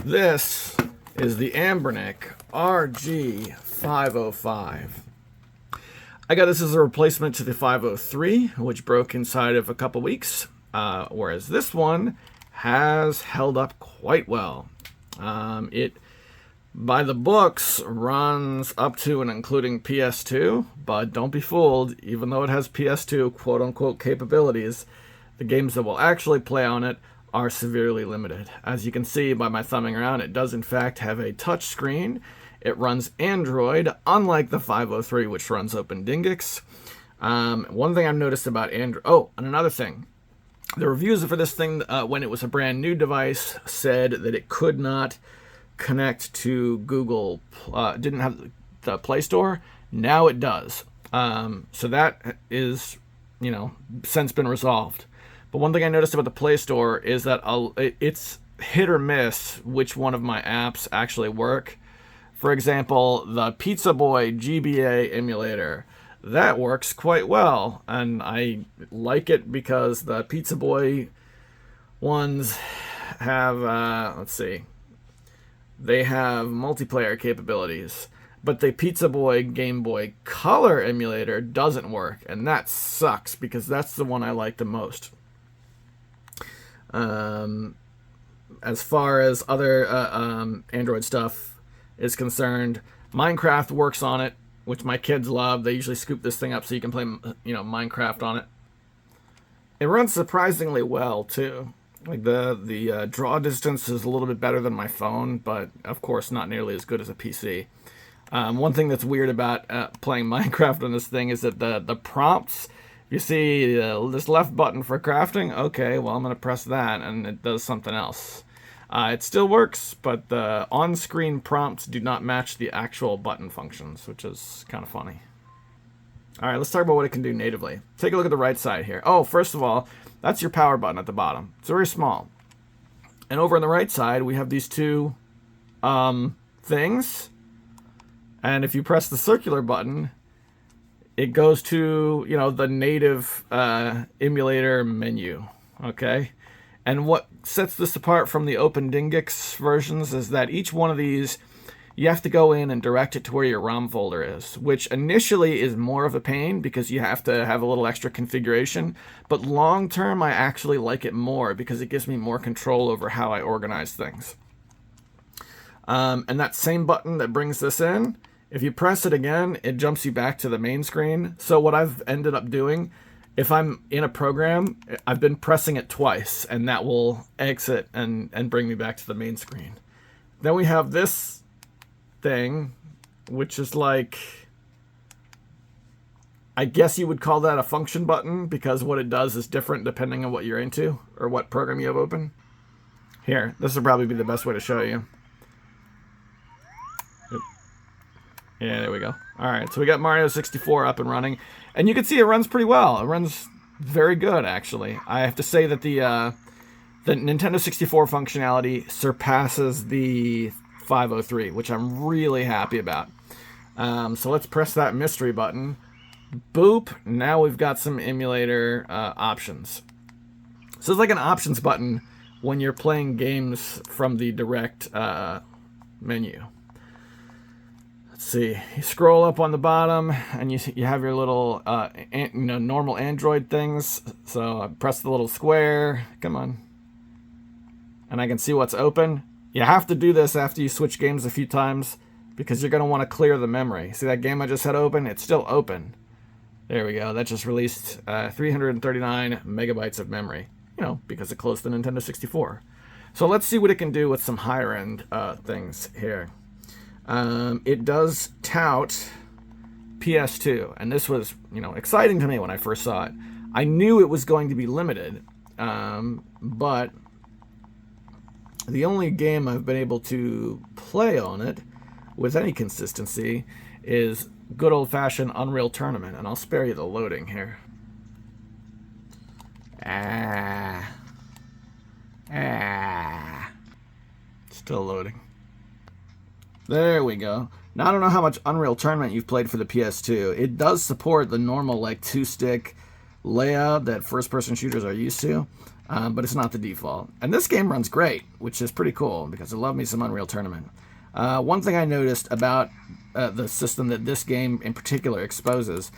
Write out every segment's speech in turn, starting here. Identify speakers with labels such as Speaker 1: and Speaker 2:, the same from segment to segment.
Speaker 1: This is the Anbernic Rg505. I got this as a replacement to the 503, which broke inside of a couple weeks, whereas this one has held up quite well. It, by the books, runs up to and including PS2, but don't be fooled, even though it has PS2 quote-unquote capabilities, the games that will actually play on it are severely limited. As you can see by my thumbing around, it does in fact have a touch screen. It runs Android, unlike the 503, which runs OpenDingix. One thing I've noticed about Android... Oh, and another thing. The reviews for this thing, when it was a brand new device, said that it could not connect to Google, didn't have the Play Store. Now it does. So that is, since been resolved. But one thing I noticed about the Play Store is that it's hit or miss which one of my apps actually work. For example, the Pizza Boy GBA emulator, that works quite well, and I like it because the Pizza Boy ones have, they have multiplayer capabilities, but the Pizza Boy Game Boy Color emulator doesn't work, and that sucks because that's the one I like the most. As far as other Android stuff is concerned, Minecraft works on it, which my kids love. They usually scoop this thing up so you can play, Minecraft on it. It runs surprisingly well too. Like the draw distance is a little bit better than my phone, but of course not nearly as good as a PC. One thing that's weird about playing Minecraft on this thing is that the prompts. You see this left button for crafting? Okay, well, I'm going to press that, and it does something else. It still works, but the on-screen prompts do not match the actual button functions, which is kind of funny. All right, let's talk about what it can do natively. Take a look at the right side here. Oh, first of all, that's your power button at the bottom. It's very small. And over on the right side, we have these two things. And if you press the circular button, it goes to, the native emulator menu, okay? And what sets this apart from the OpenDingix versions is that each one of these, you have to go in and direct it to where your ROM folder is, which initially is more of a pain because you have to have a little extra configuration. But long term, I actually like it more because it gives me more control over how I organize things. And that same button that brings this in, if you press it again, it jumps you back to the main screen. So what I've ended up doing, if I'm in a program, I've been pressing it twice, and that will exit and bring me back to the main screen. Then we have this thing, which is like, I guess you would call that a function button, because what it does is different depending on what you're into, or what program you have open. Here, this will probably be the best way to show you. Yeah, there we go. All right, so we got Mario 64 up and running, and you can see it runs pretty well. It runs very good, actually. I have to say that the Nintendo 64 functionality surpasses the 503, which I'm really happy about. So let's press that mystery button. Boop. Now we've got some emulator options. So it's like an options button when you're playing games from the direct menu. See, you scroll up on the bottom and you have your little normal Android things. So I press the little square, come on, and I can see what's open. You have to do this after you switch games a few times because you're going to want to clear the memory. See that game I just had open? It's still open. There we go. That just released 339 megabytes of memory, because it closed the Nintendo 64. So let's see what it can do with some higher end things here. It does tout PS2, and this was, exciting to me when I first saw it. I knew it was going to be limited, but the only game I've been able to play on it with any consistency is good old-fashioned Unreal Tournament, and I'll spare you the loading here. Still loading. There we go. Now, I don't know how much Unreal Tournament you've played for the PS2. It does support the normal, two-stick layout that first-person shooters are used to. but it's not the default. And this game runs great, which is pretty cool because I love me some Unreal Tournament. One thing I noticed about the system that this game in particular exposes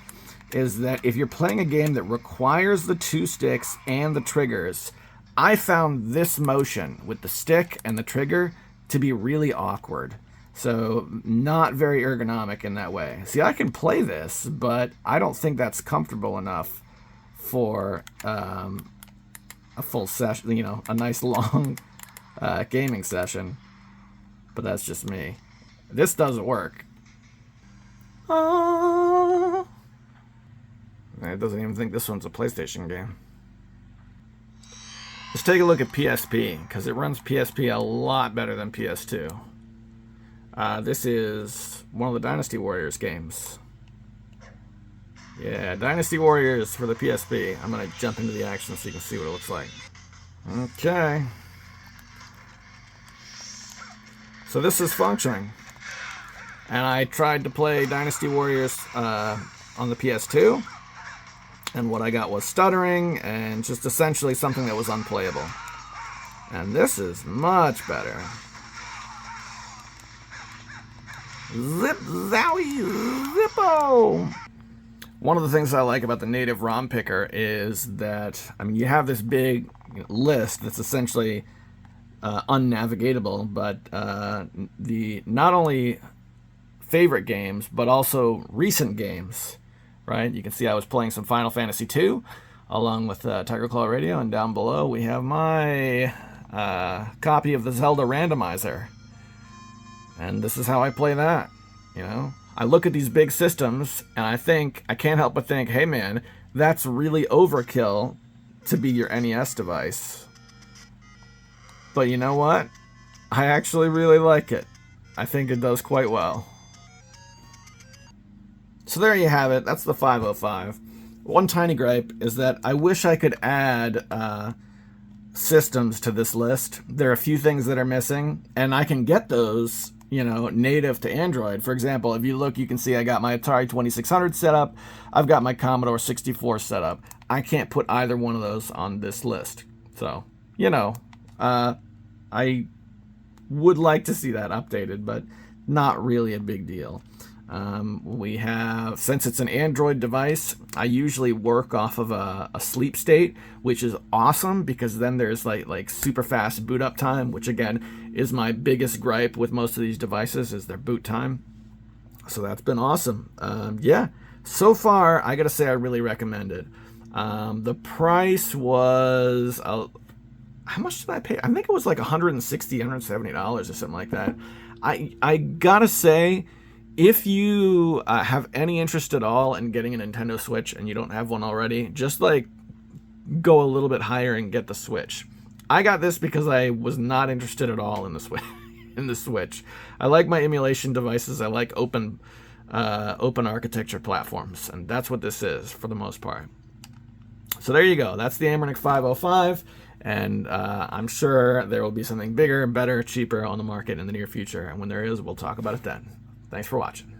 Speaker 1: is that if you're playing a game that requires the 2 sticks and the triggers, I found this motion with the stick and the trigger to be really awkward. So not very ergonomic in that way. See, I can play this, but I don't think that's comfortable enough for a full session, you know, a nice long gaming session. But that's just me. This doesn't work. It doesn't even think this one's a PlayStation game. Let's take a look at PSP, because it runs PSP a lot better than PS2. This is one of the Dynasty Warriors games. Yeah, Dynasty Warriors for the PSP. I'm going to jump into the action so you can see what it looks like. Okay. So this is functioning. And I tried to play Dynasty Warriors on the PS2. And what I got was stuttering and just essentially something that was unplayable. And this is much better. Zip, zowie, zippo! One of the things I like about the native ROM picker is that, I mean, you have this big list that's essentially unnavigatable, but the not only favorite games, but also recent games, right? You can see I was playing some Final Fantasy II along with Tiger Claw Radio, and down below we have my copy of the Zelda randomizer. And this is how I play that, you know? I look at these big systems, and I can't help but think, hey man, that's really overkill to be your NES device. But you know what? I actually really like it. I think it does quite well. So there you have it. That's the 505. One tiny gripe is that I wish I could add systems to this list. There are a few things that are missing, and I can get those, you know, native to Android. For example, if you look, you can see I got my Atari 2600 set up. I've got my Commodore 64 set up. I can't put either one of those on this list. So, you know, I would like to see that updated, but not really a big deal. We have, since it's an Android device, I usually work off of a sleep state, which is awesome because then there's like super fast boot up time, which again is my biggest gripe with most of these devices is their boot time. So that's been awesome. Yeah, so far I gotta say I really recommend it. The price was how much did I pay? I think it was like $160, $170 or something like that. I gotta say, if you have any interest at all in getting a Nintendo Switch and you don't have one already, just like go a little bit higher and get the Switch. I got this because I was not interested at all in the Switch. I like my emulation devices. I like open architecture platforms, and that's what this is for the most part. So there you go. That's the Anbernic 505, and I'm sure there will be something bigger, better, cheaper on the market in the near future. And when there is, we'll talk about it then. Thanks for watching.